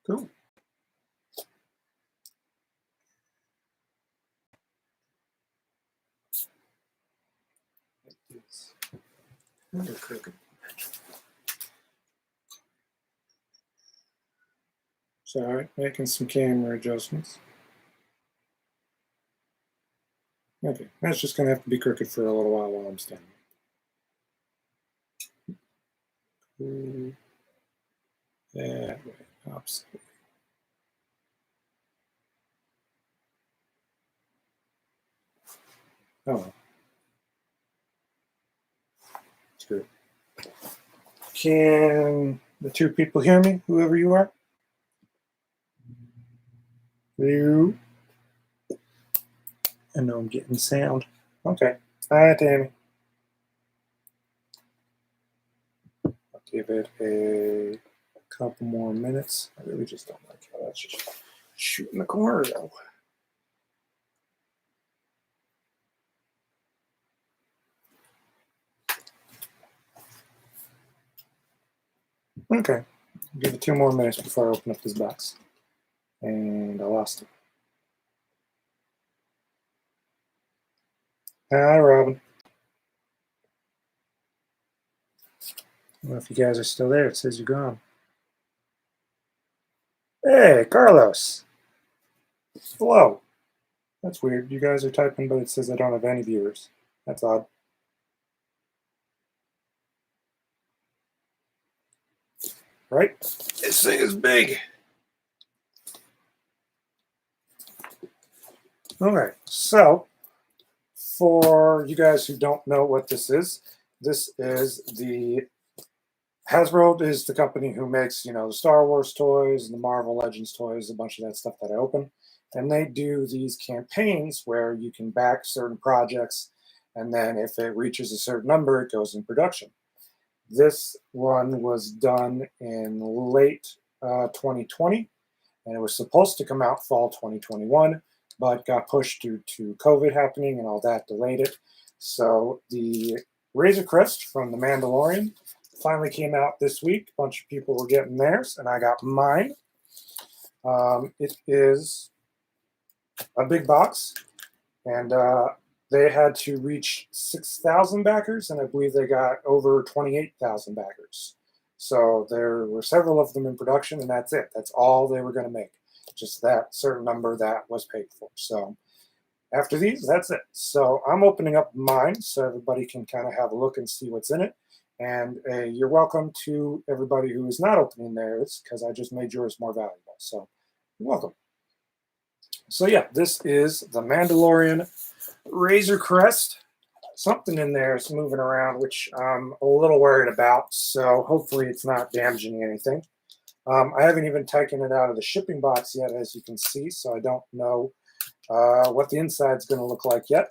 Cool. Sorry, making some camera adjustments. Okay, that's just going to have to be crooked for a little while I'm standing. That way, opposite. Oh, screw it. Can the two people hear me, whoever you are? You? I know I'm getting sound. Okay. Hi, Tammy. I'll give it a couple more minutes. I really just don't like how that's just shooting the corner, though. Okay. I'll give it 2 more minutes before I open up this box. And I lost it. Hi, Robin. Well, if you guys are still there, it says you're gone. Hey, Carlos. Hello. That's weird. You guys are typing, but it says I don't have any viewers. That's odd. Right? This thing is big. Okay, so for you guys who don't know what this is the Hasbro is the company who makes, the Star Wars toys and the Marvel Legends toys, a bunch of that stuff that I open. And they do these campaigns where you can back certain projects, and then if it reaches a certain number, it goes in production. This one was done in late 2020, and it was supposed to come out fall 2021, but got pushed due to COVID happening and all that delayed it. So the Razor Crest from the Mandalorian finally came out this week. A bunch of people were getting theirs, and I got mine. It is a big box, and they had to reach 6,000 backers, and I believe they got over 28,000 backers. So there were several of them in production, and that's it. That's all they were going to make. Just that certain number that was paid for. So after these, that's it. So I'm opening up mine so everybody can kind of have a look and see what's in it. And you're welcome to everybody who is not opening theirs, because I just made yours more valuable. So you're welcome. So yeah, this is the Mandalorian Razor Crest. Something in there is moving around, which I'm a little worried about. So hopefully it's not damaging anything. I haven't even taken it out of the shipping box yet, as you can see, so I don't know what the inside's going to look like yet,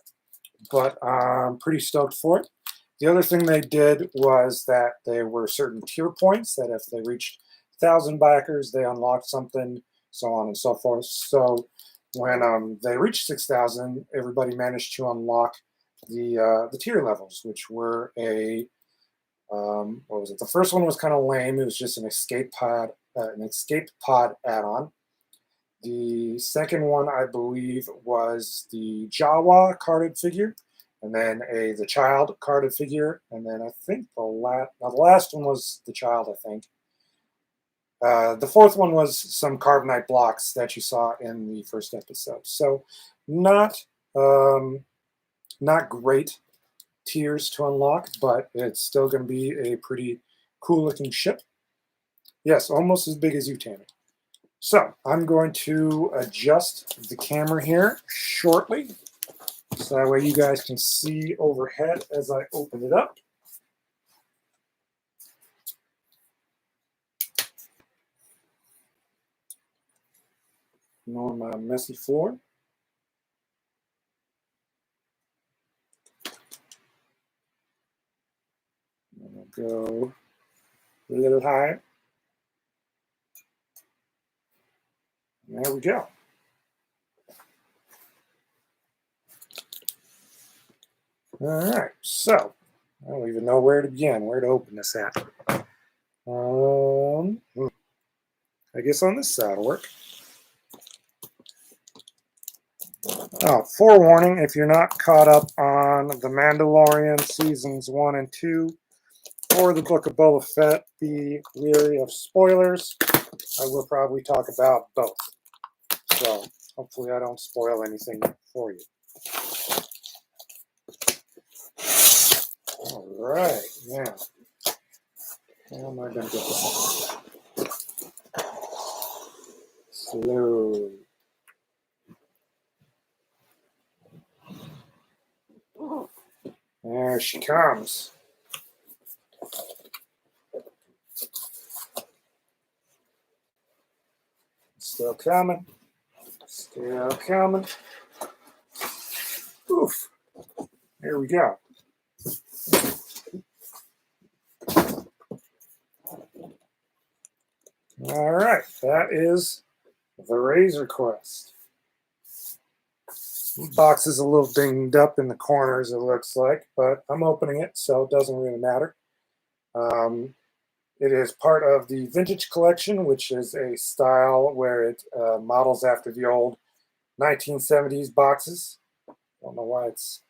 but I'm pretty stoked for it. The other thing they did was that there were certain tier points that if they reached 1,000 backers, they unlocked something, so on and so forth. So when they reached 6,000, everybody managed to unlock the tier levels, which were a what was it? The first one was kind of lame. It was just an escape pod add-on. The second one, I believe, was the Jawa carded figure, and then the child carded figure, and then I think the last one was the child, I think. The fourth one was some Carbonite blocks that you saw in the first episode. So not great tiers to unlock, but it's still going to be a pretty cool looking ship. Yes, almost as big as you, Tammy. So I'm going to adjust the camera here shortly, so that way you guys can see overhead as I open it up. Ignore my messy floor. I'm going to go a little higher. There we go. All right, so I don't even know where to begin, where to open this at. I guess on this side will work. Oh, forewarning, if you're not caught up on The Mandalorian Seasons 1 and 2 or the Book of Boba Fett, be wary of spoilers. I will probably talk about both. So hopefully I don't spoil anything for you. All right, now, how am I going to get this on? Slowly. There she comes. Still coming. Still coming. Oof. There we go. All right, that is the Razor Crest. The box is a little dinged up in the corners, it looks like, but I'm opening it, so it doesn't really matter. It is part of the Vintage Collection, which is a style where it models after the old 1970s boxes. I don't know why it's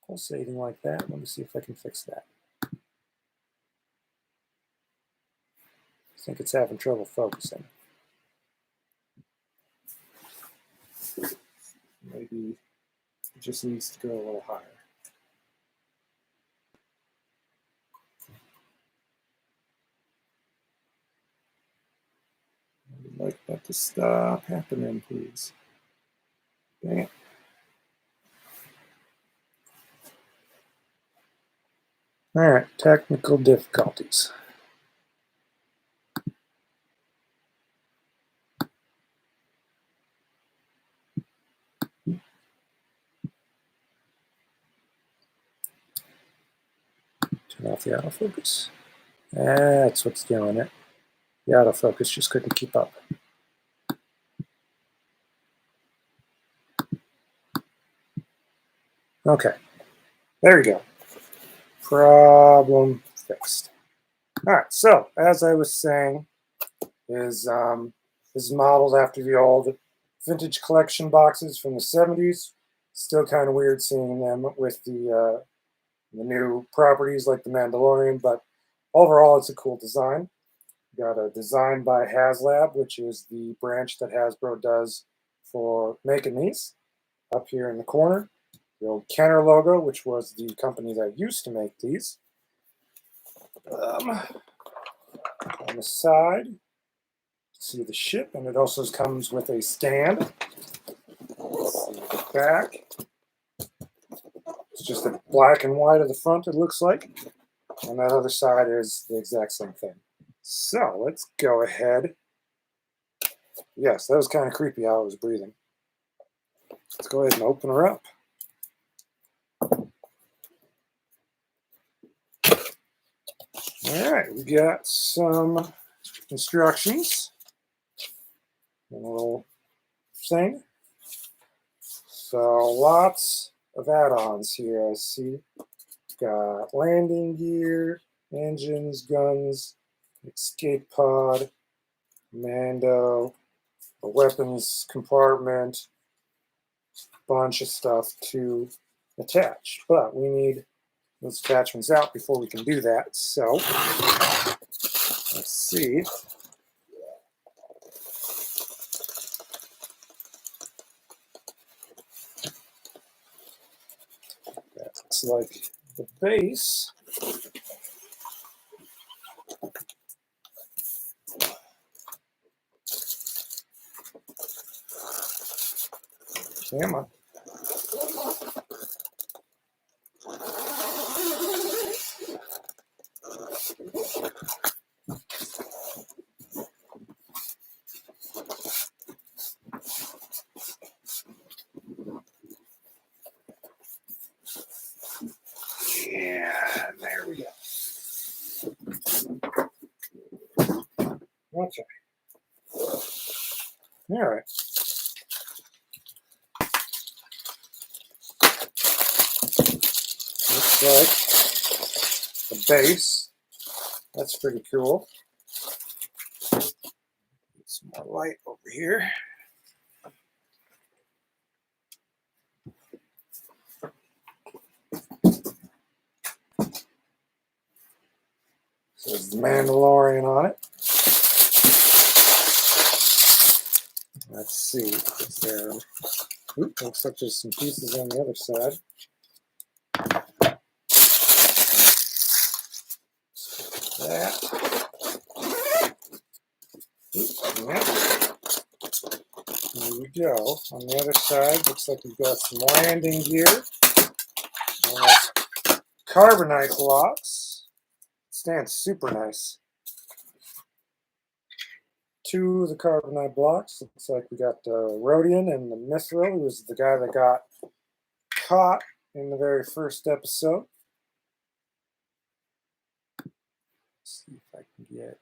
pulsating like that. Let me see if I can fix that. I think it's having trouble focusing. Maybe it just needs to go a little higher. I'd like that to stop happening, please. Dang it. All right, technical difficulties. Turn off the autofocus. That's what's doing it. The autofocus just couldn't keep up. Okay, there we go. Problem fixed. All right, so as I was saying, is modeled after the old Vintage Collection boxes from the 70s. Still kind of weird seeing them with the new properties like the Mandalorian, but overall it's a cool design. Got a design by Haslab, which is the branch that Hasbro does for making these, up here in the corner. The old Kenner logo, which was the company that used to make these. On the side, see the ship, and it also comes with a stand. Let's see the back. It's just a black and white at the front, it looks like. And that other side is the exact same thing. So let's go ahead. Yes, that was kind of creepy how I was breathing. Let's go ahead and open her up. All right, we got some instructions. A little thing. So lots of add-ons here. I see. Got landing gear, engines, guns, escape pod, Mando, a weapons compartment, bunch of stuff to attach. But we need those attachments out before we can do that. So let's see. That looks like the base. Come on. Yeah, there we go. Okay. All right. Looks like the base. That's pretty cool. Let's some more light over here. So there's the Mandalorian on it. Let's see. Is there? Oops, looks like there's some pieces on the other side. That. Oops, yeah. There we go. On the other side, looks like we've got some landing gear. Carbonite blocks. Stands super nice. 2 of the Carbonite blocks. Looks like we got the Rhodian and the Mithril, who was the guy that got caught in the very first episode. Let's see if I can get.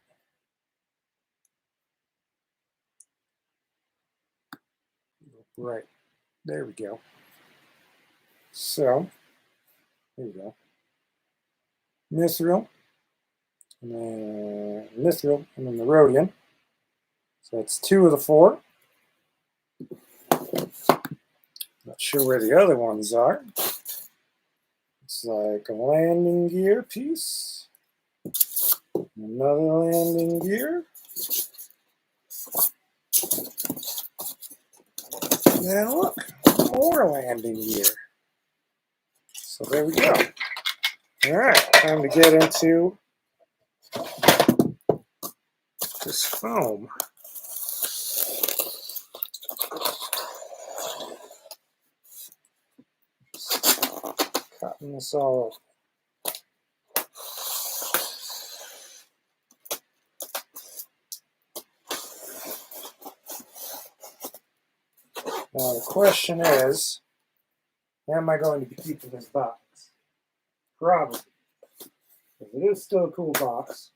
Right. There we go. So, there we go. Mithril. And then Mithril, and then the Rhodian. So that's 2 of the 4. Not sure where the other ones are. It's like a landing gear piece. Another landing gear. And then look, more landing gear. So there we go. All right, time to get into this foam. Cutting this all over. Now the question is, am I going to be keeping this box? Probably. Because it is still a cool box.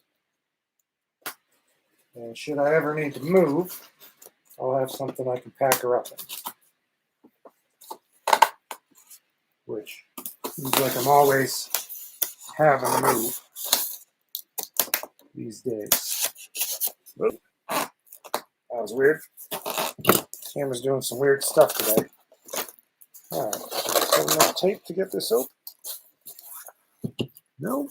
And should I ever need to move, I'll have something I can pack her up in. Which seems like I'm always having to move these days. Oop. That was weird. Camera's doing some weird stuff today. Alright, have enough tape to get this open? No?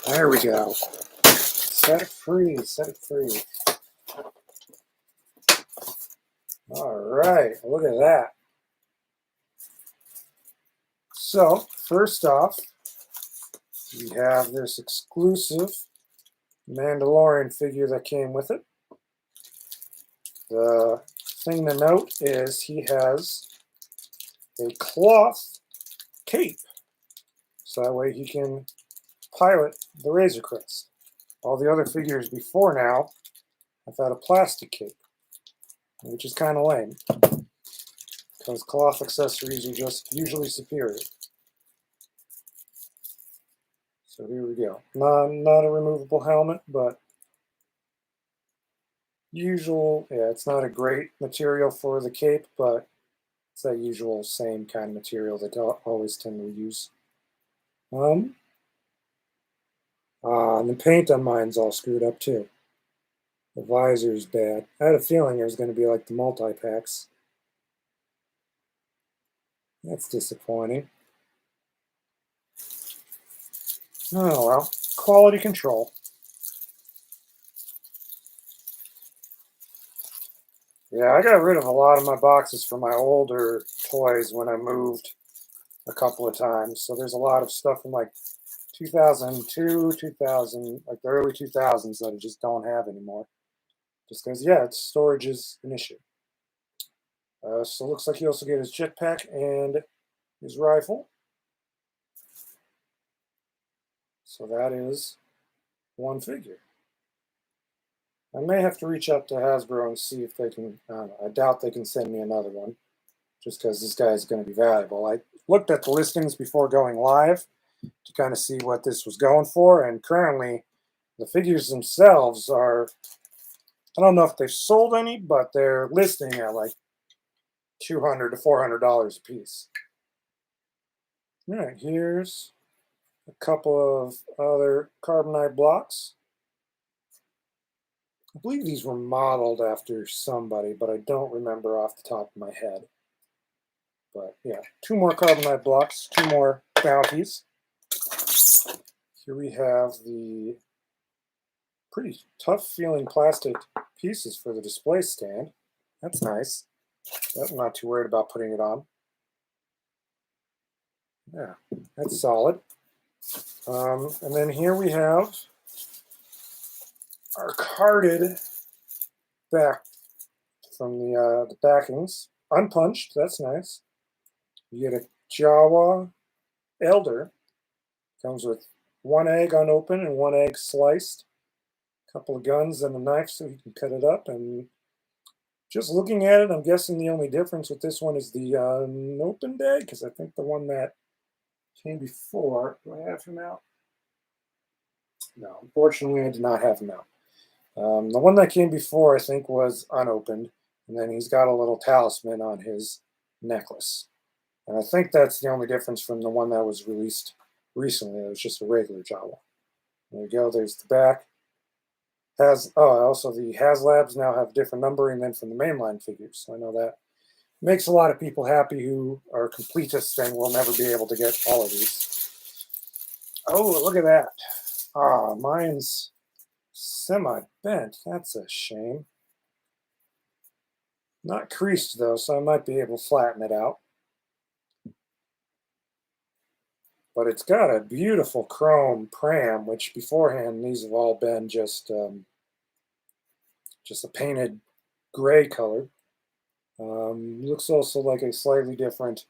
There we go. Set it free, set it free. All right, look at that. So, first off, we have this exclusive Mandalorian figure that came with it. The thing to note is he has a cloth cape, so that way he can pilot the Razor Crest. All the other figures before now have had a plastic cape, which is kind of lame, because cloth accessories are just usually superior. So here we go. Not a removable helmet, but usual. Yeah, it's not a great material for the cape, but it's that usual same kind of material that I always tend to use. And the paint on mine's all screwed up too. The visor's bad. I had a feeling it was going to be like the multi-packs. That's disappointing. Oh well, quality control. Yeah, I got rid of a lot of my boxes from my older toys when I moved a couple of times. So there's a lot of stuff from like 2002, 2000, like the early 2000s that I just don't have anymore. Just because, yeah, storage is an issue. So it looks like he also get his jetpack and his rifle. So that is one figure. I may have to reach out to Hasbro and see if they can, I doubt they can send me another one, just because this guy is going to be valuable. I looked at the listings before going live to kind of see what this was going for, and currently The figures themselves are, I don't know if they've sold any, but they're listing at like $200 to $400 a piece. All right, here's a couple of other Carbonite blocks. I believe these were modeled after somebody, but I don't remember off the top of my head. But yeah, 2 more Carbonite blocks, 2 more bounties. Here we have the pretty tough feeling plastic pieces for the display stand. That's nice. I'm not too worried about putting it on. Yeah, that's solid. And then here we have our carded back from the backings. Unpunched, that's nice. You get a Jawa Elder. Comes with 1 egg unopened and 1 egg sliced. A couple of guns and a knife so you can cut it up. And just looking at it, I'm guessing the only difference with this one is the unopened egg, because I think the one that came before, do I have him out? No, unfortunately I did not have him out. The one that came before, I think, was unopened, and then he's got a little talisman on his necklace. And I think that's the only difference from the one that was released recently. It was just a regular Jawa. There you go, there's the back. Also the Haslabs now have different numbering than from the mainline figures. So I know that makes a lot of people happy who are completists and will never be able to get all of these. Oh, look at that. Ah, mine's semi-bent. That's a shame. Not creased, though, so I might be able to flatten it out. But it's got a beautiful chrome pram, which beforehand these have all been just a painted gray color. Looks also like a slightly different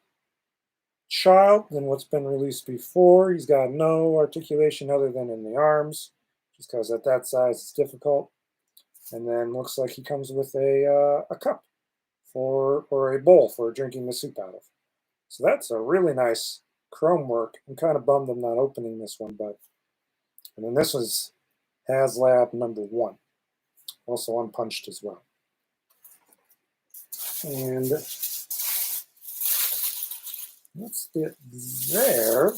child than what's been released before. He's got no articulation other than in the arms, just because at that size it's difficult. And then looks like he comes with a cup or a bowl for drinking the soup out of. So that's a really nice chrome work. I'm kind of bummed I'm not opening this one, and then this was Haslab number 1, also unpunched as well. And that's it there.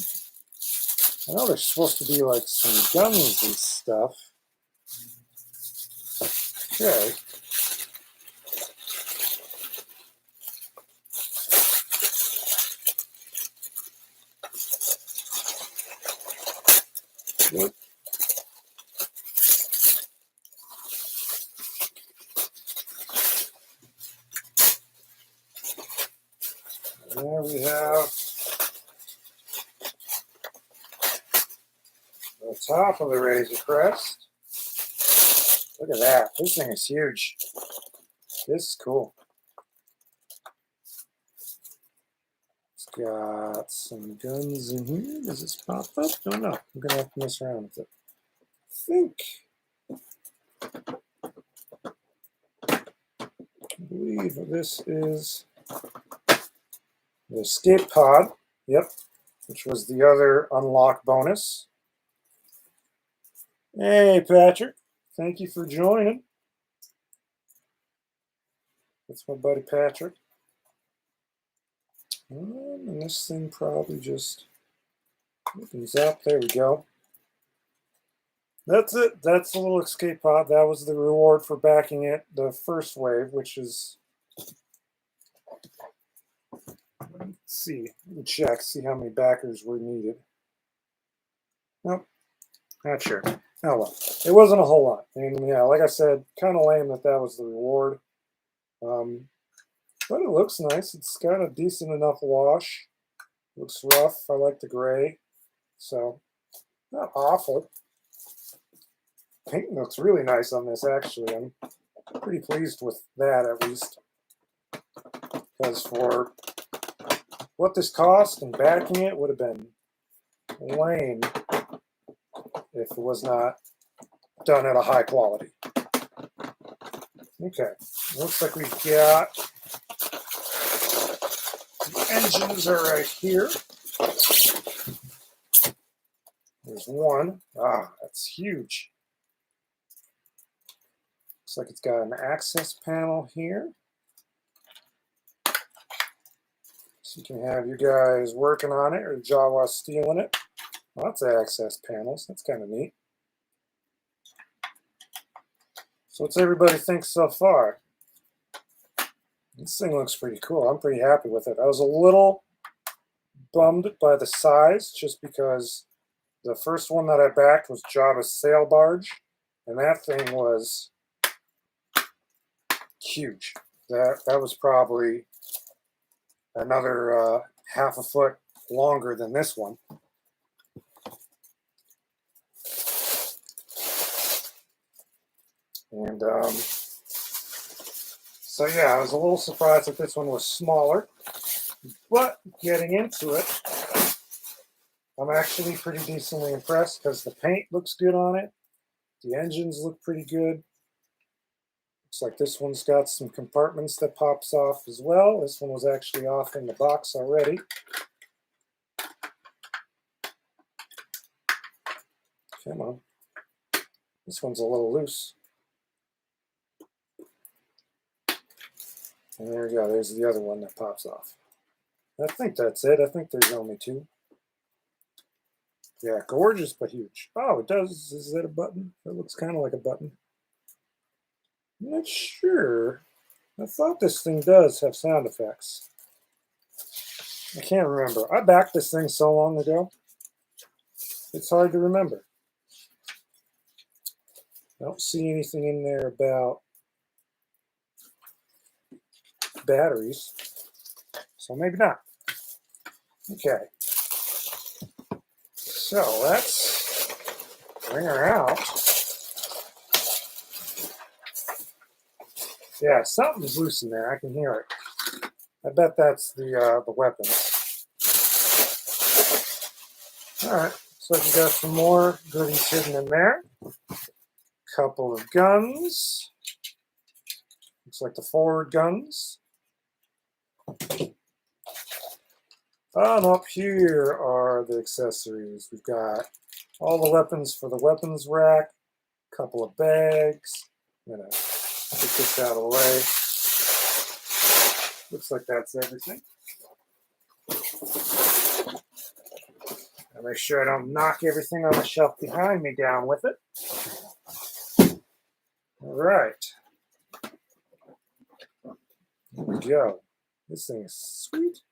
I know there's supposed to be like some guns and stuff. Okay. Yep. There we have the top of the Razor Crest. Look at that. This thing is huge. This is cool. It's got some guns in here. Does this pop up? Don't know. I'm going to have to mess around with it. I believe this is the escape pod. Yep. Which was the other unlock bonus. Hey, Patrick. Thank you for joining. That's my buddy Patrick. And this thing probably just opens up. There we go. That's it. That's the little escape pod. That was the reward for backing it the first wave, which is... Let's see. Let me check, see how many backers were needed. Nope. Not sure. Oh well. It wasn't a whole lot. And yeah, like I said, kind of lame that was the reward. But it looks nice. It's got a decent enough wash. Looks rough. I like the gray. So, not awful. Paint looks really nice on this, actually. I'm pretty pleased with that, at least. Because for what this cost and backing it would have been lame if it was not done at a high quality. Okay, looks like we've got the engines are right here. There's one. Ah, that's huge. Looks like it's got an access panel here. So you can have you guys working on it or Jawa stealing it. Lots of access panels. That's kind of neat. So what's everybody think so far? This thing looks pretty cool. I'm pretty happy with it. I was a little bummed by the size just because the first one that I backed was Jabba's sail barge, and that thing was huge. That was probably another half a foot longer than this one. And so yeah, I was a little surprised that this one was smaller, but getting into it, I'm actually pretty decently impressed because the paint looks good on it. The engines look pretty good. Looks like this one's got some compartments that pops off as well. This one was actually off in the box already. Come on. This one's a little loose. And there we go. There's the other one that pops off. I think that's it. I think there's only two. Yeah, gorgeous but huge. Oh, it does. Is that a button? That looks kind of like a button. I'm not sure. I thought this thing does have sound effects. I can't remember. I backed this thing so long ago. It's hard to remember. I don't see anything in there about batteries, so maybe not. Okay. So let's bring her out. Yeah, something's loose in there. I can hear it. I bet that's the weapons. All right, so you got some more goodies hidden in there. Couple of guns. Looks like the forward guns. And up here are the accessories. We've got all the weapons for the weapons rack, a couple of bags. I'm gonna get this out of the way. Looks like that's everything. I'll make sure I don't knock everything on the shelf behind me down with it. All right. Here we go. This thing is sweet.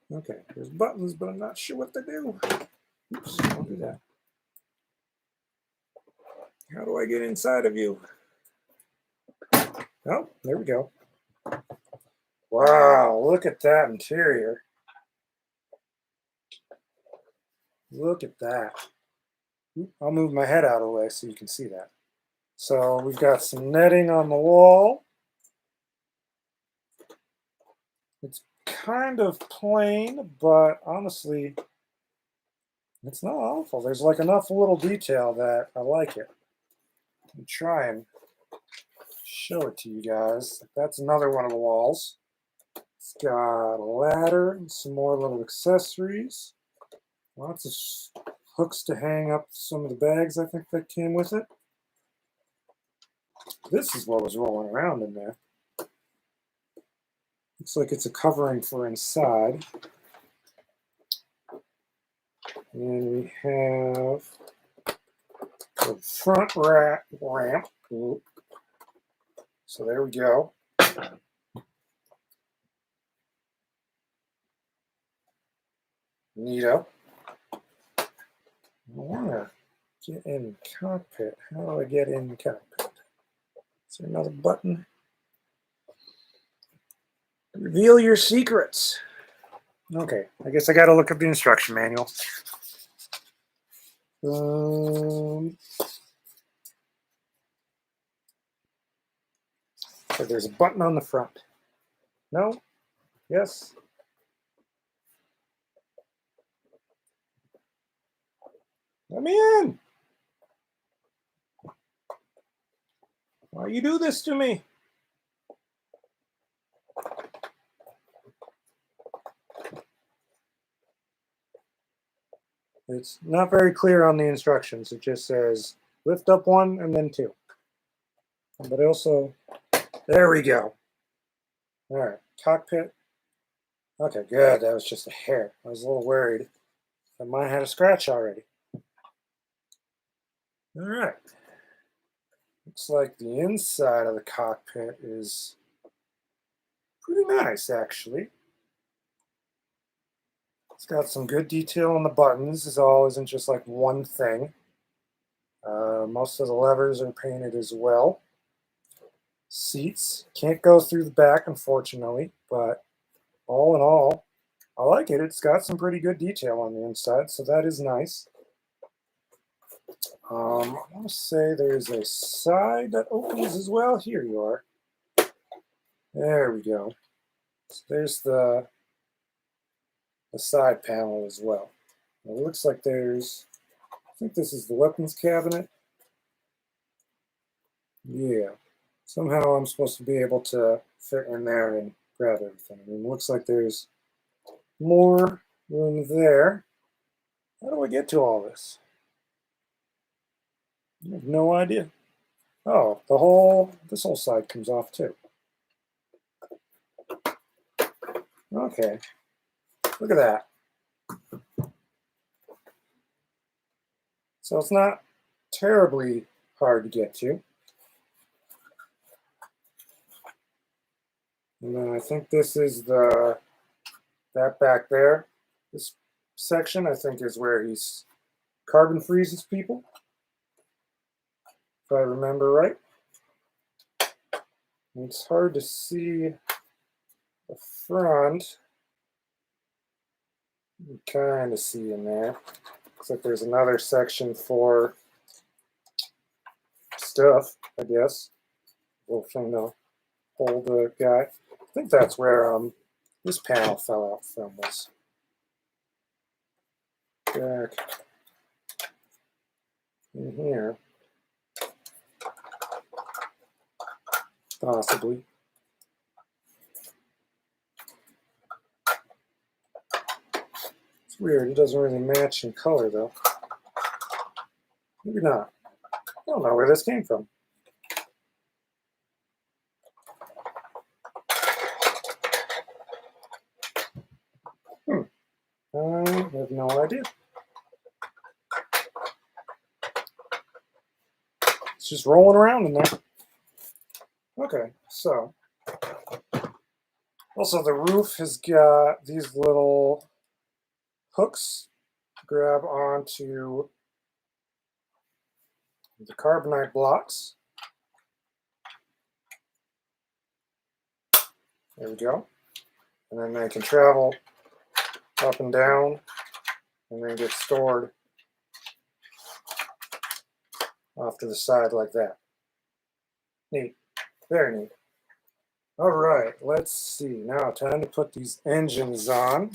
Okay, there's buttons, but I'm not sure what they do. Oops, don't do that. How do I get inside of you? Oh, there we go. Wow, look at that interior. Look at that. I'll move my head out of the way so you can see that. So we've got some netting on the wall. It's kind of plain, but honestly, it's not awful. There's like enough little detail that I like it. I'll try and show it to you guys. That's another one of the walls. It's got a ladder and some more little accessories. Lots of hooks to hang up some of the bags I think that came with it. This is what was rolling around in there. Looks like it's a covering for inside. And we have the front ramp. So there we go. Neato. I want to get in Cockpit. How do I get in Cockpit? Is there another button? Reveal your secrets. Okay, I guess I got to look at the instruction manual. So there's a button on the front. No? Yes? Let me in. Why you do this to me? It's not very clear on the instructions. It just says lift up one and then two. But also, there we go. All right, cockpit. Okay, good. That was just a hair. I was a little worried that mine had a scratch already. All right. Looks like the inside of the cockpit is pretty nice, actually. It's got some good detail on the buttons. It all isn't just like one thing. Most of the levers are painted as well. Seats can't go through the back, unfortunately, but all in all, I like it. It's got some pretty good detail on the inside, so that is nice. I want to say there's a side that opens as well. Here you are. There we go. So there's the side panel as well. It looks like there's, I think this is the weapons cabinet. Yeah. Somehow I'm supposed to be able to fit in there and grab everything. I mean, it looks like there's more room there. How do I get to all this? I have no idea. Oh, this whole side comes off too. Okay. Look at that. So it's not terribly hard to get to. And then I think this is that back there. This section, I think, is where he's carbon freezes people, if I remember right. And it's hard to see the front. You can kind of see in there. Looks like there's another section for stuff, I guess. Little thing to hold the guy. I think that's where this panel fell out from, was back in here, possibly. It's weird, it doesn't really match in color though. Maybe not. I don't know where this came from. I have no idea. It's just rolling around in there. Okay, so also the roof has got these little hooks to grab onto the carbonite blocks. There we go. And then they can travel up and down and then get stored off to the side like that. Neat. Very neat. All right, let's see. Now, time to put these engines on.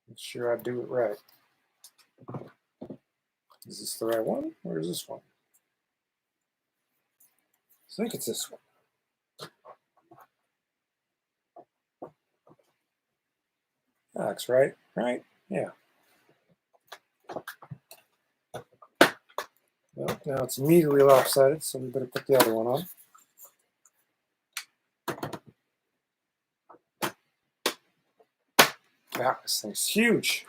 Make sure I do it right. Is this the right one, or is this one? I think it's this one. That looks right, right? Yeah. Well, now it's immediately lopsided, so we better put the other one on. Wow, this thing's huge.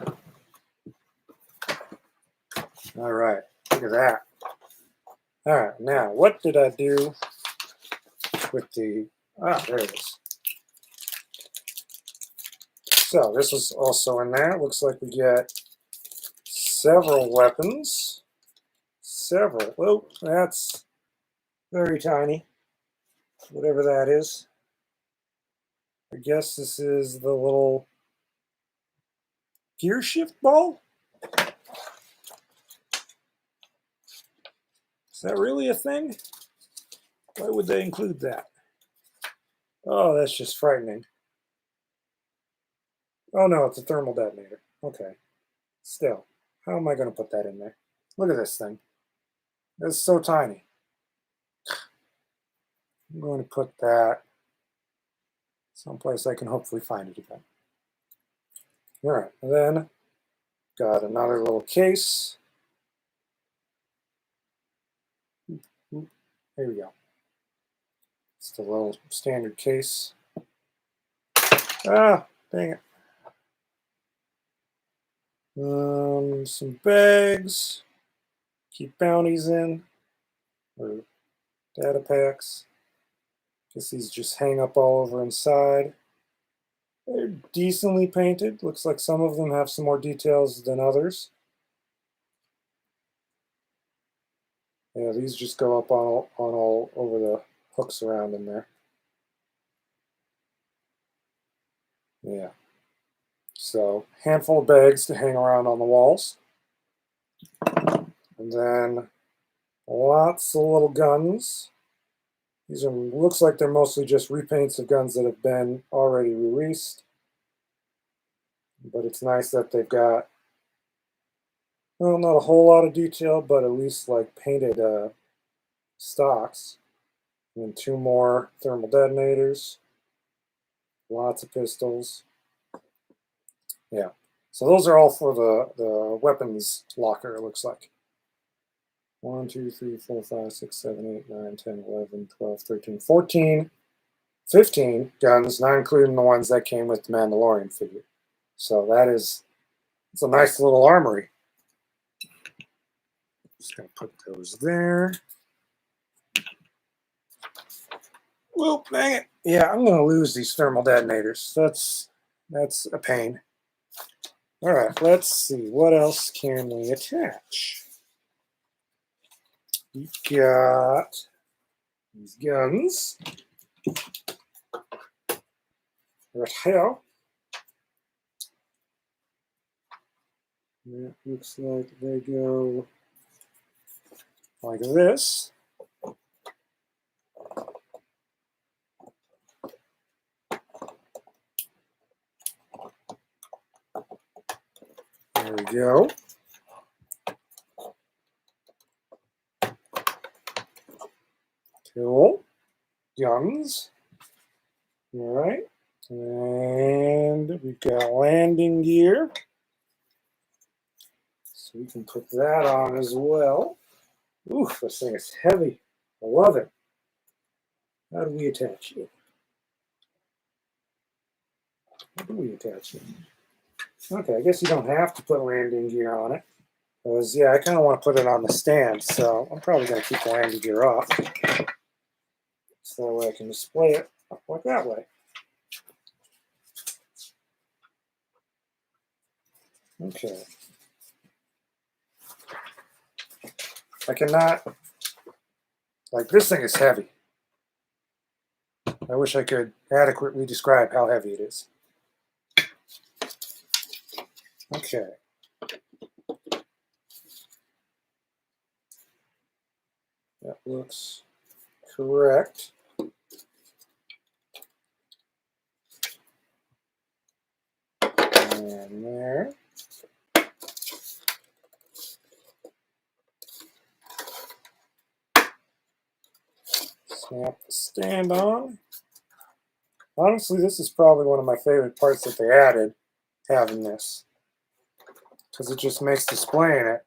All right, look at that. All right, now what did I do with the, there it is. So this was also in there. Looks like we get several weapons. Several. Oh, that's very tiny. Whatever that is. I guess this is the little gear shift ball? Is that really a thing? Why would they include that? Oh, that's just frightening. Oh no, it's a thermal detonator. Okay. Still, how am I going to put that in there? Look at this thing. It's so tiny. I'm going to put that someplace I can hopefully find it again. All right, and then got another little case. There we go. It's the little standard case. Ah, dang it. Some bags. Keep bounties in, or data packs. Guess these just hang up all over inside. They're decently painted. Looks like some of them have some more details than others. Yeah, these just go up on all over the hooks around in there. Yeah. So, handful of bags to hang around on the walls. And then lots of little guns. These are, looks like they're mostly just repaints of guns that have been already released. But it's nice that they've got, well, not a whole lot of detail, but at least like painted stocks. And then 2 more thermal detonators. Lots of pistols. Yeah. So those are all for the weapons locker, it looks like. 1, 2, 3, 4, 5, 6, 7, 8, 9, 10, 11, 12, 13, 14, 15 guns, not including the ones that came with the Mandalorian figure. So it's a nice little armory. Just gonna put those there. Whoop, dang it. Yeah, I'm gonna lose these thermal detonators. That's a pain. All right, let's see. What else can we attach? We've got these guns. Right here. It looks like they go like this. There we go. Cool. Guns. All right. And we've got landing gear. So we can put that on as well. Oof, this thing is heavy. I love it. How do we attach it? How do we attach it? Okay, I guess you don't have to put landing gear on it. Because, yeah, I kind of want to put it on the stand, so I'm probably going to keep the landing gear off. So that way I can display it up like that way. Okay. I cannot, like, this thing is heavy. I wish I could adequately describe how heavy it is. Okay. That looks correct. And there. Snap the stand on. Honestly, this is probably one of my favorite parts that they added, having this. Because it just makes displaying it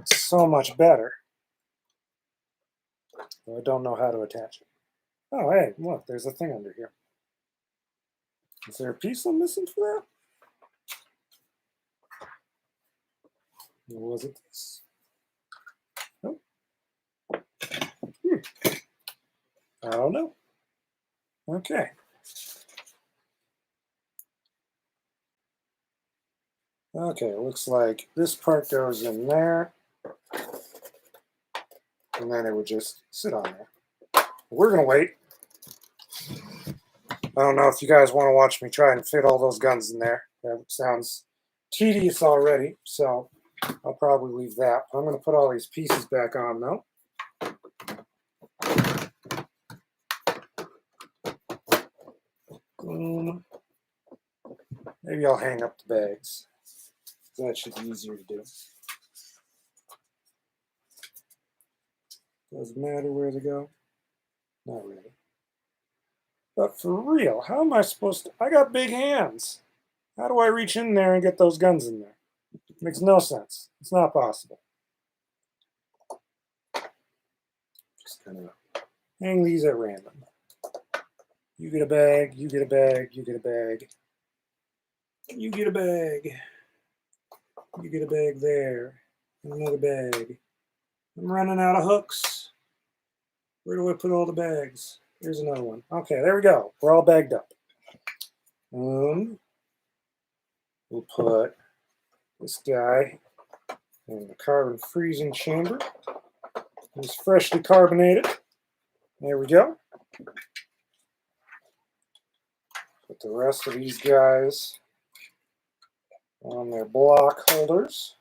so much better. I don't know how to attach it. Oh, hey, look, there's a thing under here. Is there a piece I'm missing for that? Or was it this? Nope. I don't know. Okay. Okay, it looks like this part goes in there. And then it would just sit on there. We're going to wait. I don't know if you guys want to watch me try and fit all those guns in there. That sounds tedious already, so I'll probably leave that. I'm going to put all these pieces back on, though. Maybe I'll hang up the bags. That should be easier to do. Doesn't matter where they go. Not really. But for real, how am I supposed to? I got big hands. How do I reach in there and get those guns in there? It makes no sense. It's not possible. Just kind of hang these at random. You get a bag, you get a bag, you get a bag. You get a bag. You get a bag there. Another bag. I'm running out of hooks. Where do I put all the bags? Here's another one. Okay, there we go. We're all bagged up. We'll put this guy in the carbon freezing chamber. He's freshly carbonated. There we go. Put the rest of these guys on their block holders.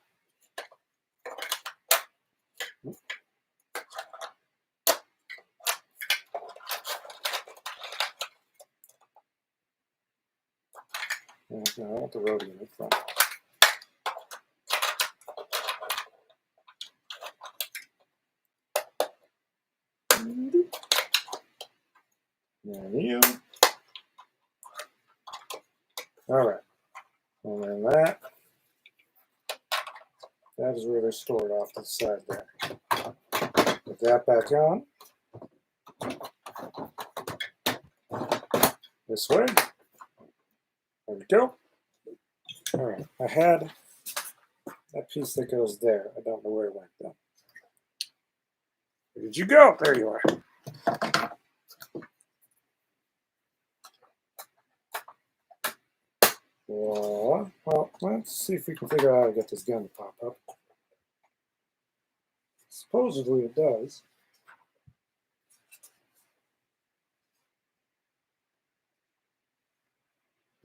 No, I want the rhodium in front. And you. All right. And then that is where they're stored off to the side there. Put that back on. This way. There we go. All right. I had that piece that goes there. I don't know where it went though. Where did you go? There you are. Well, let's see if we can figure out how to get this gun to pop up. Supposedly it does.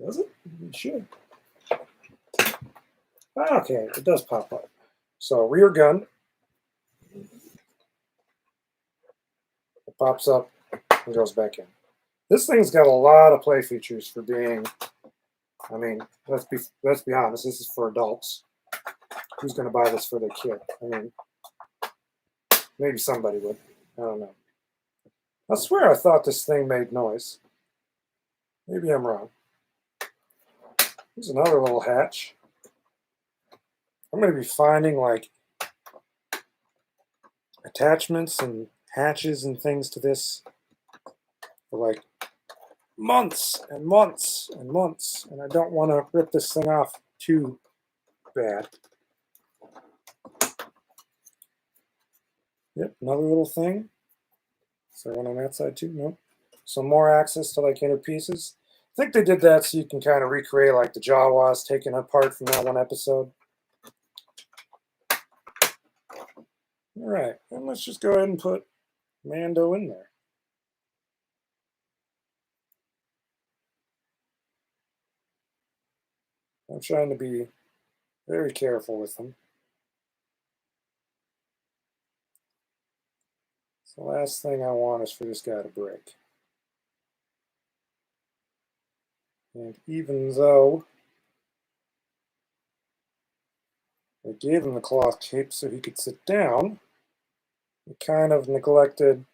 Does it? It should. Okay, it does pop up. So rear gun. It pops up and goes back in. This thing's got a lot of play features for being, I mean, let's be honest, this is for adults. Who's going to buy this for their kid? I mean, maybe somebody would. I don't know. I swear I thought this thing made noise. Maybe I'm wrong. Here's another little hatch. I'm going to be finding like attachments and hatches and things to this for like months and months and months, and I don't want to rip this thing off too bad. Yep, another little thing. Is there one on that side too? Nope. Some more access to like inner pieces. I think they did that so you can kind of recreate like the Jawas taken apart from that one episode. All right, and let's just go ahead and put Mando in there. I'm trying to be very careful with them. So the last thing I want is for this guy to break. And even though I gave him the cloth cape so he could sit down, he kind of neglected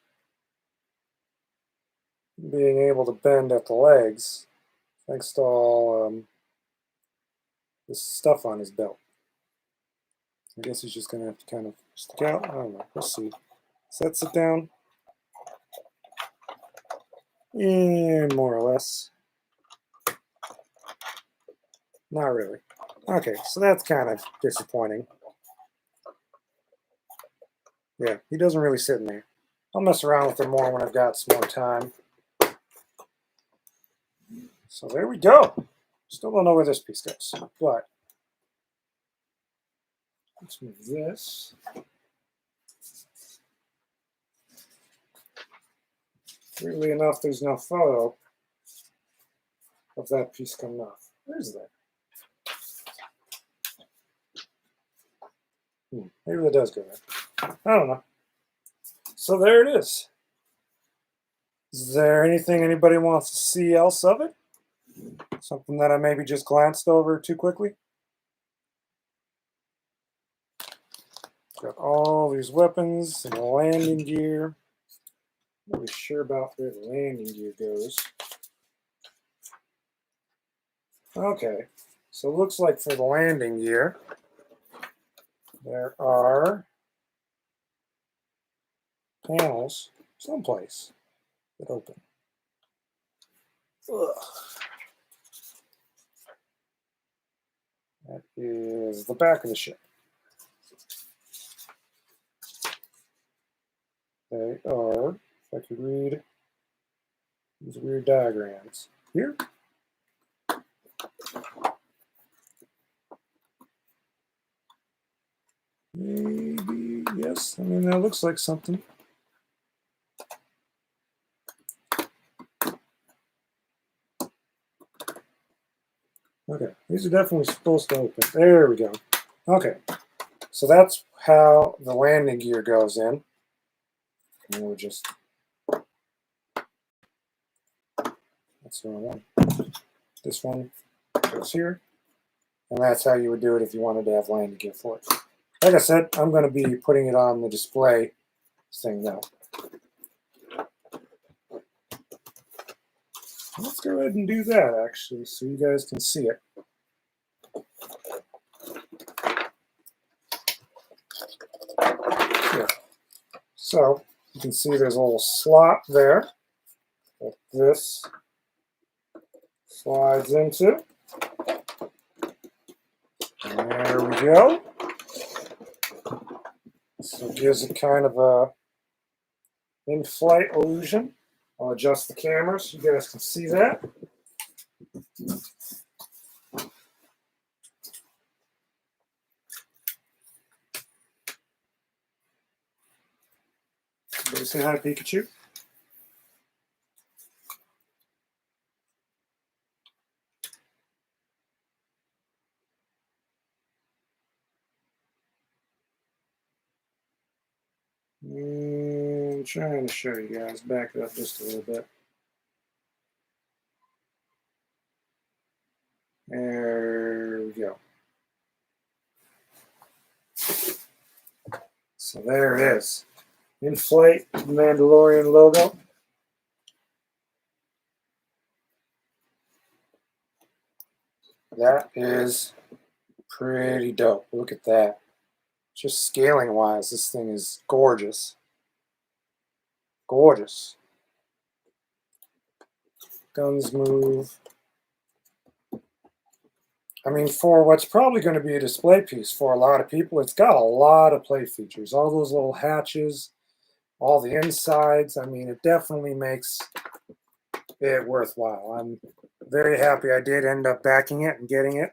being able to bend at the legs, thanks to all this stuff on his belt. I guess he's just going to have to kind of stick out. I don't know. We'll see. Does that sit down? Yeah, more or less. Not really. Okay, so that's kind of disappointing. Yeah, he doesn't really sit in there. I'll mess around with him more when I've got some more time. So there we go. Still don't know where this piece goes, but let's move this. Weirdly enough, there's no photo of that piece coming off. Where's that? Maybe that does go there. I don't know. So there it is. Is there anything anybody wants to see else of it? Something that I maybe just glanced over too quickly? Got all these weapons and the landing gear. Not really sure about where the landing gear goes. Okay, So it looks like for the landing gear, there are panels someplace that open. Ugh. That is the back of the ship. They are, if I could read these weird diagrams here. Maybe, yes, I mean, that looks like something. Okay, these are definitely supposed to open. There we go. Okay, so that's how the landing gear goes in. And we'll just, that's the wrong one. This one goes here. And that's how you would do it if you wanted to have landing gear for it. Like I said, I'm going to be putting it on the display thing now. Let's go ahead and do that, actually, so you guys can see it. Here. So you can see there's a little slot there that this slides into. And there we go. So it gives it kind of a in-flight illusion. I'll adjust the camera so you guys can see that. Everybody say hi, Pikachu. I'm trying to show you guys. Back it up just a little bit. There we go. So there it is. In-flight Mandalorian logo. That is pretty dope. Look at that. Just scaling wise, this thing is gorgeous. Gorgeous. Guns move. I mean, for what's probably going to be a display piece for a lot of people, it's got a lot of play features. All those little hatches, all the insides. I mean, it definitely makes it worthwhile. I'm very happy I did end up backing it and getting it.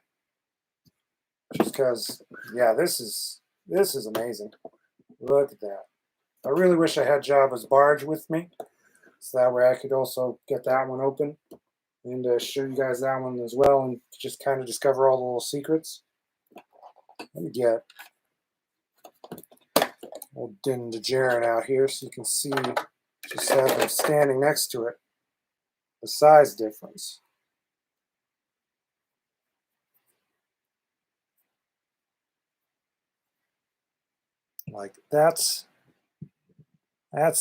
Just because, yeah, this is amazing. Look at that. I really wish I had Jabba's barge with me, so that way I could also get that one open and show you guys that one as well and just kind of discover all the little secrets. Let me get old Din Djarin out here so you can see, just have them standing next to it, the size difference. Like that's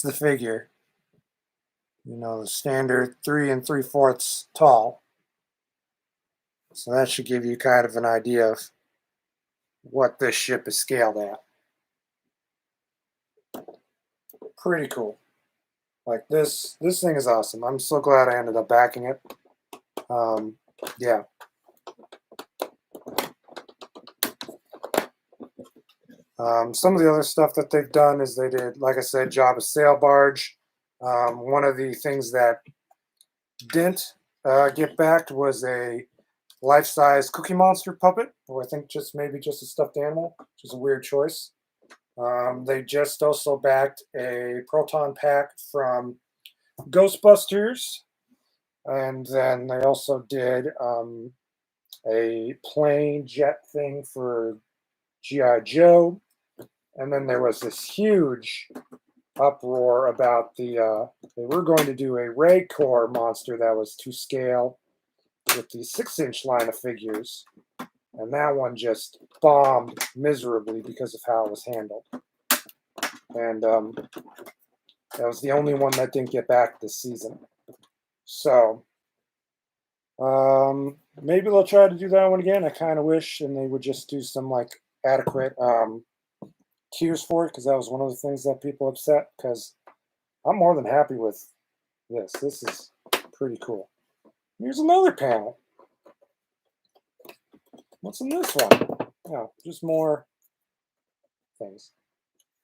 the figure. You know, the standard 3 3/4 tall. So that should give you kind of an idea of what this ship is scaled at. Pretty cool. Like this thing is awesome. I'm so glad I ended up backing it. Yeah. Some of the other stuff that they've done is they did, like I said, Jabba's sail barge. One of the things that didn't get backed was a life-size Cookie Monster puppet, or I think maybe just a stuffed animal, which is a weird choice. They just also backed a proton pack from Ghostbusters, and then they also did a plane jet thing for G.I. Joe. And then there was this huge uproar about they were going to do a Raycor monster that was to scale with the 6-inch line of figures. And that one just bombed miserably because of how it was handled. And that was the only one that didn't get back this season. So Maybe they'll try to do that one again. I kind of wish, and they would just do some like adequate cues for it, because that was one of the things that people upset. Because I'm more than happy with this. This is pretty cool. Here's another panel. What's in this one? Oh, just more things.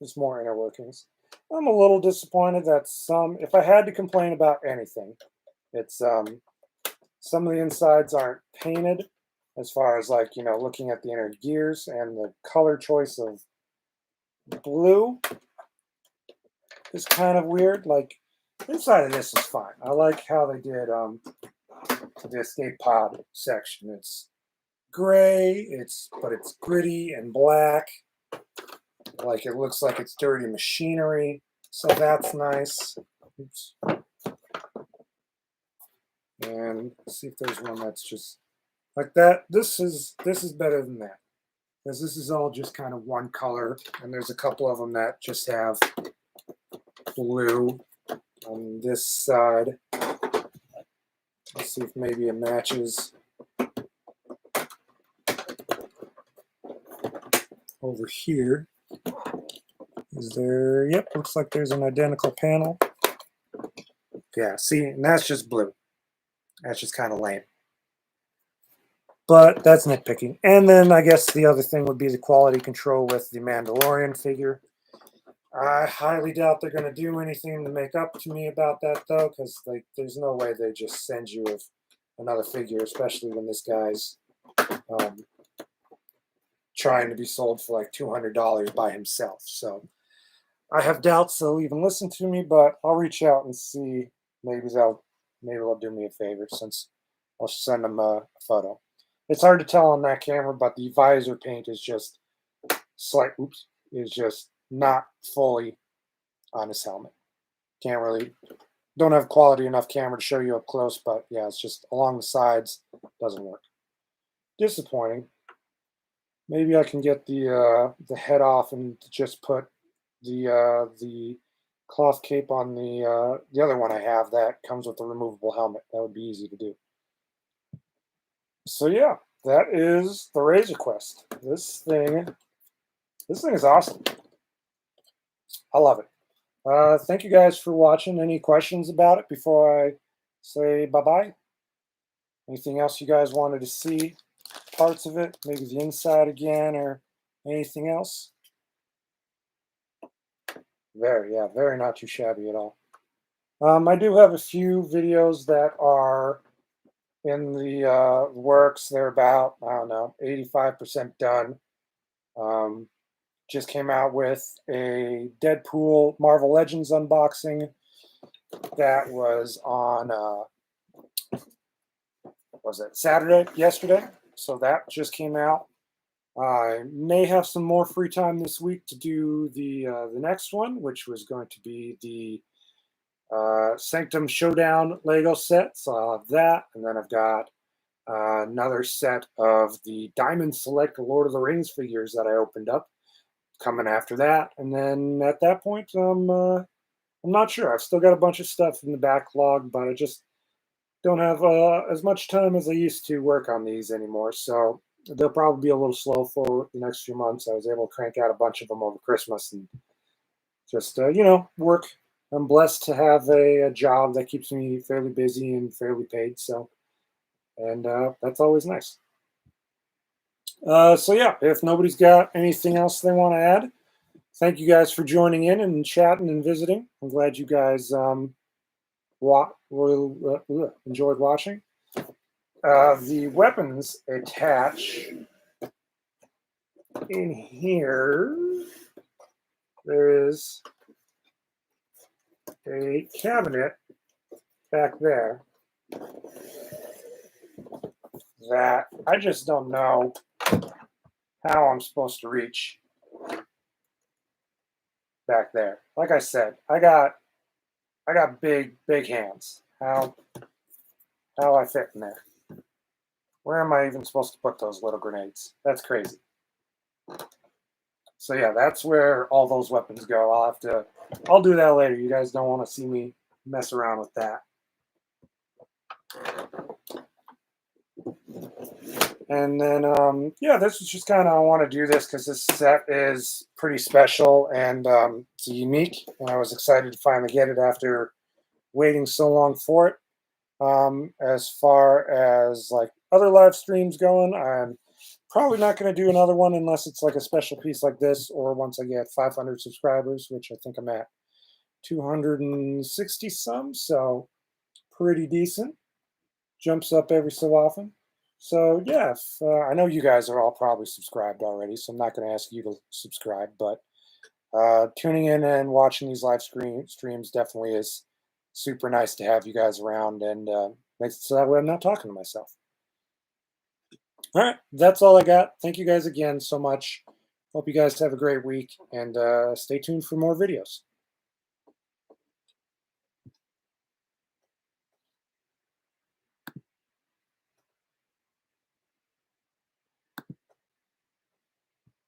Just more inner workings. I'm a little disappointed that if I had to complain about anything, it's some of the insides aren't painted, as far as like, looking at the inner gears, and the color choice of blue is kind of weird. Like, inside of this is fine. I like how they did the escape pod section. It's gray, but it's gritty and black. Like, it looks like it's dirty machinery, so that's nice. Oops. And let's see if there's one that's just like that. This is better than that, because this is all just kind of one color, and there's a couple of them that just have blue on this side. Let's see if maybe it matches over here. Is there? Yep, looks like there's an identical panel. Yeah, see, and that's just blue. That's just kind of lame. But that's nitpicking. And then I guess the other thing would be the quality control with the Mandalorian figure. I highly doubt they're going to do anything to make up to me about that, though, because there's no way they just send you with another figure, especially when this guy's trying to be sold for like $200 by himself. So I have doubts they'll even listen to me, but I'll reach out and see. Maybe they'll do me a favor, since I'll send them a photo. It's hard to tell on that camera, but the visor paint is just is just not fully on his helmet. Don't have quality enough camera to show you up close, but yeah, it's just along the sides, doesn't work. Disappointing. Maybe I can get the head off and just put the cloth cape on the other one I have that comes with a removable helmet. That would be easy to do. So yeah, that is the Razor Quest. This thing is awesome. I love it. Thank you guys for watching. Any questions about it before I say bye-bye? Anything else you guys wanted to see? Parts of it, maybe the inside again, or anything else? Very not too shabby at all. I do have a few videos that are in the works. They're about, I don't know, 85% done. Just came out with a Deadpool Marvel Legends unboxing that was on, was it yesterday? So that just came out. I may have some more free time this week to do the next one, which was going to be the Sanctum Showdown Lego set. So I'll have that, and then I've got another set of the Diamond Select Lord of the Rings figures that I opened up coming after that. And then at that point, I'm not sure. I've still got a bunch of stuff in the backlog, but I just don't have as much time as I used to work on these anymore. So they'll probably be a little slow for the next few months. I was able to crank out a bunch of them over Christmas and just, work. I'm blessed to have a job that keeps me fairly busy and fairly paid. So, and that's always nice. So yeah, if nobody's got anything else they want to add, thank you guys for joining in and chatting and visiting. I'm glad you guys enjoyed watching. The weapons attach in here. There is a cabinet back there that I just don't know how I'm supposed to reach back there. Like I said, I got big hands. How I fit in there? Where am I even supposed to put those little grenades? That's crazy. So yeah, that's where all those weapons go. I'll do that later. You guys don't want to see me mess around with that. And then, yeah, this was just kind of, I want to do this because this set is pretty special and it's unique. And I was excited to finally get it after waiting so long for it. As far as like other live streams going, I'm probably not going to do another one unless it's like a special piece like this, or once I get 500 subscribers, which I think I'm at 260 some, so pretty decent. Jumps up every so often. So yeah, I know you guys are all probably subscribed already, so I'm not going to ask you to subscribe, but tuning in and watching these live streams definitely is super nice to have you guys around, and makes it so that way I'm not talking to myself. All right, that's all I got. Thank you guys again so much. Hope you guys have a great week, and stay tuned for more videos.